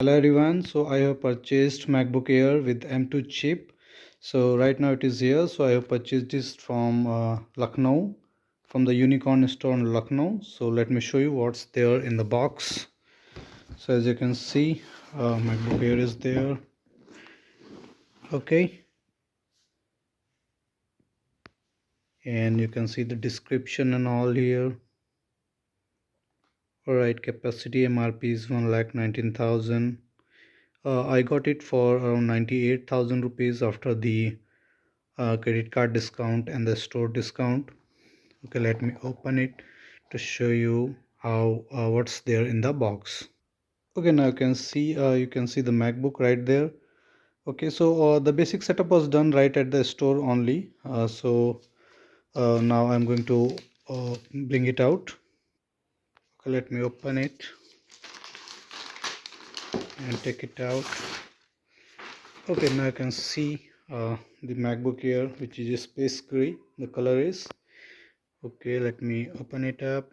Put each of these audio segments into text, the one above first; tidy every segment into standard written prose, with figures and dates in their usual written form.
Hello everyone, so I have purchased MacBook Air with M2 chip. So right now it is here. So I have purchased this from Lucknow, from the Unicorn store in Lucknow. So let me show you what's there in the box. So as you can see, MacBook Air is there. Okay, and you can see the description and all here. Alright, capacity MRP is 1,19,000. I got it for around 98,000 rupees after the credit card discount and the store discount. Okay, let me open it to show you how what's there in the box. Okay, now you can see the MacBook right there. Okay, so the basic setup was done right at the store only. Now I'm going to bring it out. Okay, let me open it and take it out. Okay, now you can see the MacBook Air, which is a space gray. The color is. Okay, let me open it up.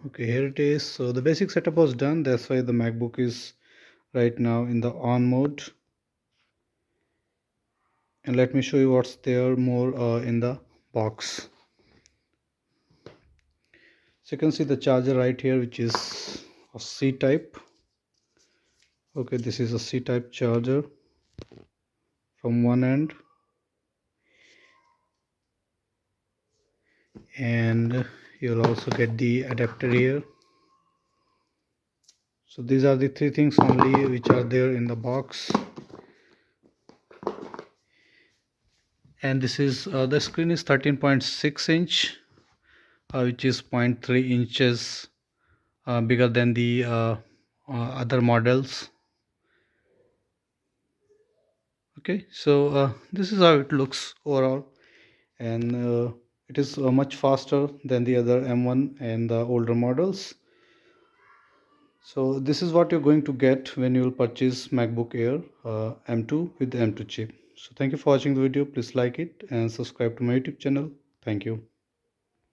Okay, here it is. So the basic setup was done. That's why the MacBook is right now in the on mode. And let me show you what's there more in the box. So you can see the charger right here, which is a C type. Okay, this is a C type charger from one end, and you'll also get the adapter here. So these are the three things only which are there in the box. And this is the screen is 13.6 inch, which is 0.3 inches bigger than the other models. Okay, so this is how it looks overall, and it is much faster than the other M1 and the older models. So this is what you're going to get when you will purchase MacBook Air M2 with the M2 chip. So thank you for watching the video. Please like it and subscribe to my YouTube channel. Thank you.